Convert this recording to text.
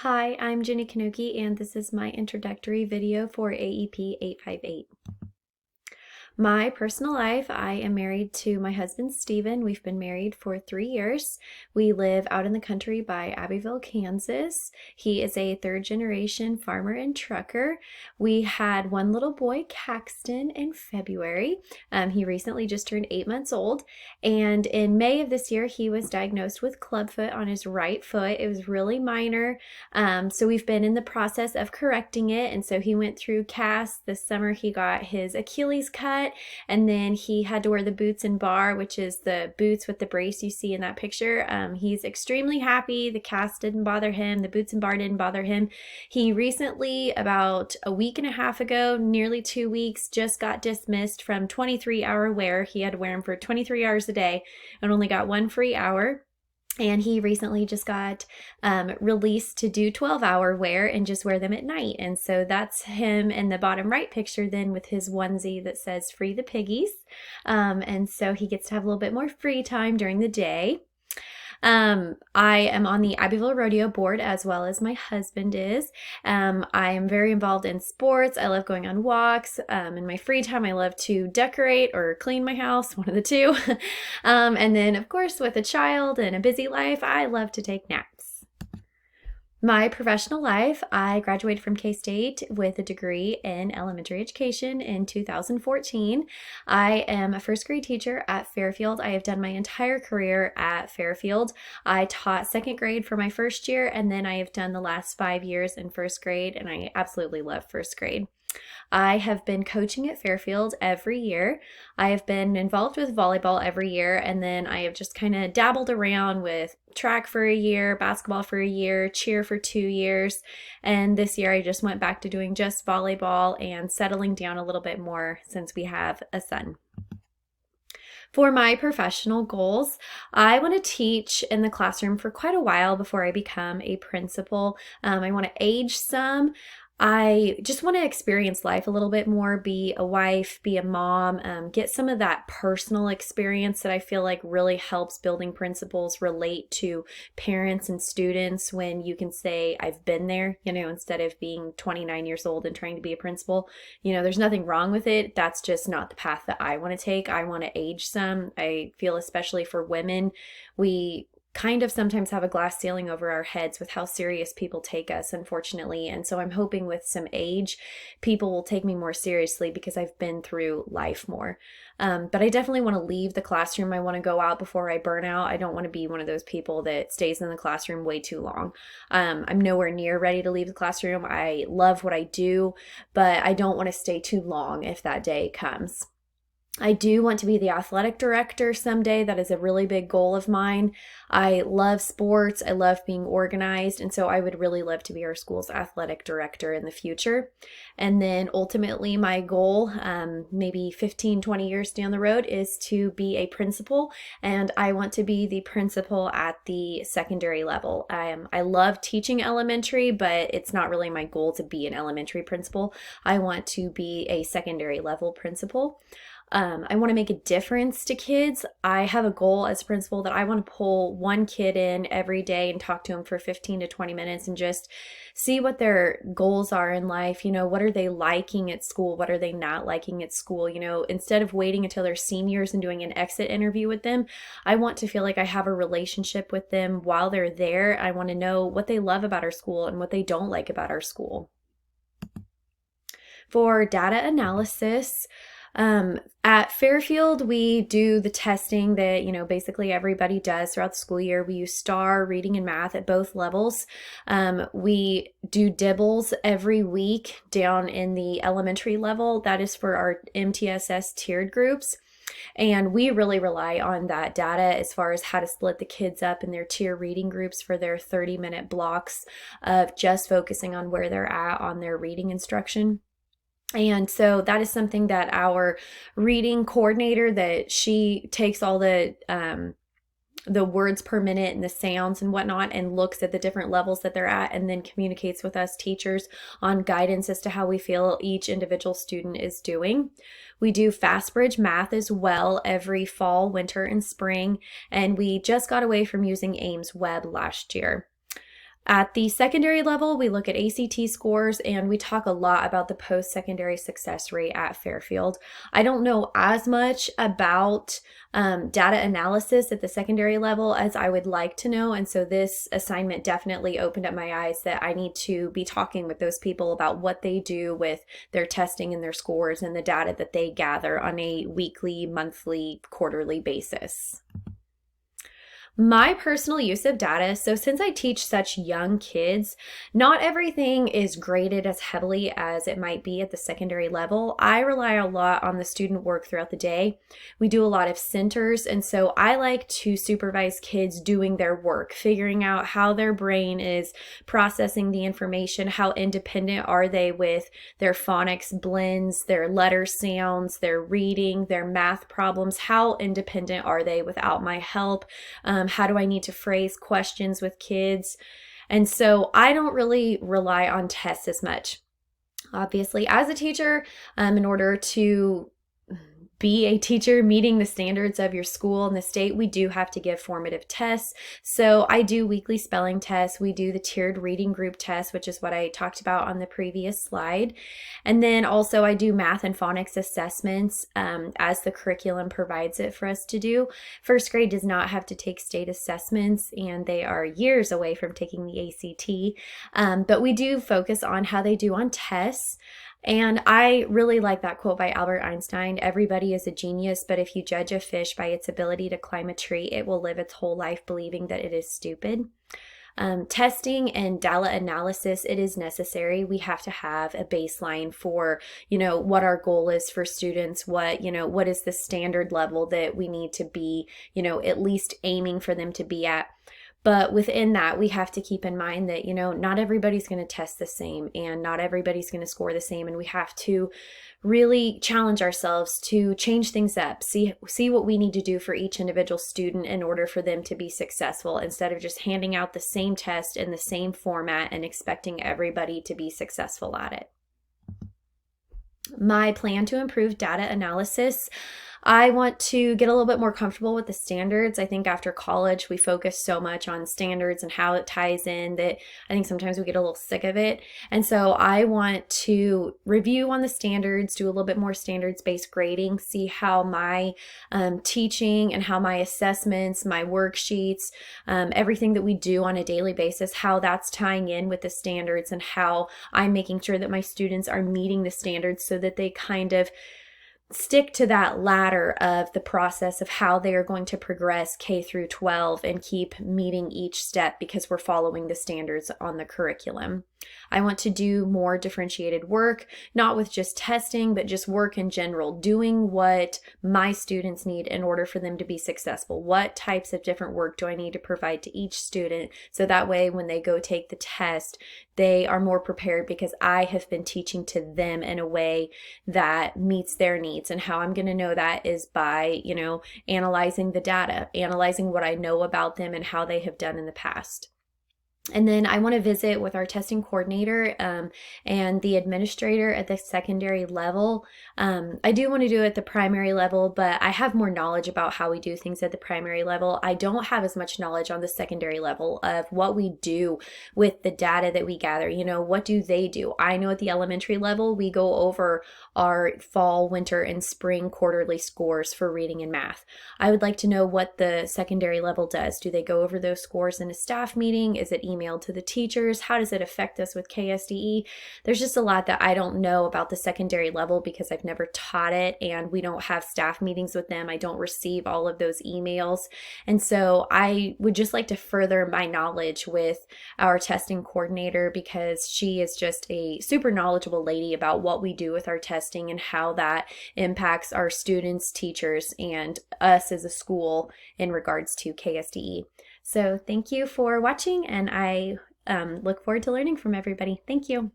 Hi, I'm Jenny Kanoki, and this is my introductory video for AEP 858. My personal life, I am married to my husband, Steven. We've been married for 3 years. We live out in the country by Abbeville, Kansas. He is a third-generation farmer and trucker. We had one little boy, Caxton, in February. He recently just turned 8 months old, and in May of this year, he was diagnosed with clubfoot on his right foot. It was really minor, so we've been in the process of correcting it, and so he went through casts. This summer, he got his Achilles cut, and then he had to wear the boots and bar, which is the boots with the brace you see in that picture. He's extremely happy. The cast didn't bother him. The boots and bar didn't bother him. He recently, about a week and a half ago, nearly 2 weeks, just got dismissed from 23-hour wear. He had to wear them for 23 hours a day and only got 1 free hour. And he recently just got released to do 12-hour wear and just wear them at night. And so that's him in the bottom right picture then with his onesie that says "Free the Piggies." And so he gets to have a little bit more free time during the day. I am on the Abbeville Rodeo board as well as my husband is. I am very involved in sports. I love going on walks. In my free time, I love to decorate or clean my house, one of the two. And then, of course, with a child and a busy life, I love to take naps. My professional life, I graduated from K-State with a degree in elementary education in 2014. I am a first grade teacher at Fairfield. I have done my entire career at Fairfield. I taught second grade for my first year, and then I have done the last 5 years in first grade, and I absolutely love first grade. I have been coaching at Fairfield every year. I have been involved with volleyball every year, and then I have just kind of dabbled around with track for a year, basketball for a year, cheer for 2 years, and this year I just went back to doing just volleyball and settling down a little bit more since we have a son. For my professional goals, I want to teach in the classroom for quite a while before I become a principal. I want to age some. I just want to experience life a little bit more, be a wife, be a mom, get some of that personal experience that I feel like really helps building principals relate to parents and students when you can say, I've been there, instead of being 29 years old and trying to be a principal. There's nothing wrong with it. That's just not the path that I want to take. I want to age some. I feel especially for women, we kind of sometimes have a glass ceiling over our heads with how serious people take us, unfortunately. And so I'm hoping with some age, people will take me more seriously because I've been through life more. But I definitely want to leave the classroom. I want to go out before I burn out. I don't want to be one of those people that stays in the classroom way too long. I'm nowhere near ready to leave the classroom. I love what I do, but I don't want to stay too long if that day comes. I do want to be the athletic director someday. That is a really big goal of mine. I love sports. I love being organized. And so I would really love to be our school's athletic director in the future. And then ultimately my goal, maybe 15, 20 years down the road, is to be a principal. And I want to be the principal at the secondary level. I love teaching elementary, but it's not really my goal to be an elementary principal. I want to be a secondary level principal. I want to make a difference to kids. I have a goal as a principal that I want to pull one kid in every day and talk to them for 15 to 20 minutes and just see what their goals are in life. What are they liking at school? What are they not liking at school? Instead of waiting until they're seniors and doing an exit interview with them, I want to feel like I have a relationship with them while they're there. I want to know what they love about our school and what they don't like about our school. For data analysis, at Fairfield, we do the testing that, basically everybody does throughout the school year. We use STAR, reading and math at both levels. We do DIBELS every week down in the elementary level. That is for our MTSS tiered groups. And we really rely on that data as far as how to split the kids up in their tier reading groups for their 30-minute blocks of just focusing on where they're at on their reading instruction. And so that is something that our reading coordinator, that she takes all the words per minute and the sounds and whatnot and looks at the different levels that they're at and then communicates with us teachers on guidance as to how we feel each individual student is doing. We do FastBridge math as well every fall, winter, and spring, and we just got away from using Ames Web last year. At the secondary level, we look at ACT scores and we talk a lot about the post-secondary success rate at Fairfield. I don't know as much about data analysis at the secondary level as I would like to know, and so this assignment definitely opened up my eyes that I need to be talking with those people about what they do with their testing and their scores and the data that they gather on a weekly, monthly, quarterly basis. My personal use of data, so since I teach such young kids, not everything is graded as heavily as it might be at the secondary level. I rely a lot on the student work throughout the day. We do a lot of centers, and so I like to supervise kids doing their work, figuring out how their brain is processing the information, how independent are they with their phonics blends, their letter sounds, their reading, their math problems, how independent are they without my help? How do I need to phrase questions with kids? And so I don't really rely on tests as much. Obviously, as a teacher, in order to be a teacher meeting the standards of your school and the state, we do have to give formative tests. So I do weekly spelling tests. We do the tiered reading group test, which is what I talked about on the previous slide. And then also I do math and phonics assessments as the curriculum provides it for us to do. First grade does not have to take state assessments, and they are years away from taking the ACT. But we do focus on how they do on tests. And I really like that quote by Albert Einstein: everybody is a genius, but if you judge a fish by its ability to climb a tree, it will live its whole life believing that it is stupid. Testing and data analysis, it is necessary. We have to have a baseline for, what our goal is for students, what is the standard level that we need to be, at least aiming for them to be at. But within that, we have to keep in mind that, not everybody's going to test the same and not everybody's going to score the same. And we have to really challenge ourselves to change things up, see what we need to do for each individual student in order for them to be successful, instead of just handing out the same test in the same format and expecting everybody to be successful at it. My plan to improve data analysis: I want to get a little bit more comfortable with the standards. I think after college, we focus so much on standards and how it ties in that I think sometimes we get a little sick of it. And so I want to review on the standards, do a little bit more standards-based grading, see how my teaching and how my assessments, my worksheets, everything that we do on a daily basis, how that's tying in with the standards and how I'm making sure that my students are meeting the standards so that they kind of stick to that ladder of the process of how they are going to progress K through 12 and keep meeting each step because we're following the standards on the curriculum. I want to do more differentiated work, not with just testing, but just work in general, doing what my students need in order for them to be successful. What types of different work do I need to provide to each student so that way when they go take the test, they are more prepared because I have been teaching to them in a way that meets their needs. And how I'm going to know that is by, analyzing the data, analyzing what I know about them and how they have done in the past. And then I want to visit with our testing coordinator and the administrator at the secondary level. I do want to do it at the primary level, but I have more knowledge about how we do things at the primary level. I don't have as much knowledge on the secondary level of what we do with the data that we gather. What do they do? I know at the elementary level, we go over our fall, winter, and spring quarterly scores for reading and math. I would like to know what the secondary level does. Do they go over those scores in a staff meeting? Is it emailed to the teachers? How does it affect us with KSDE? There's just a lot that I don't know about the secondary level because I've never taught it and we don't have staff meetings with them. I don't receive all of those emails. And so I would just like to further my knowledge with our testing coordinator because she is just a super knowledgeable lady about what we do with our testing and how that impacts our students, teachers, and us as a school in regards to KSDE. So thank you for watching, and I look forward to learning from everybody. Thank you.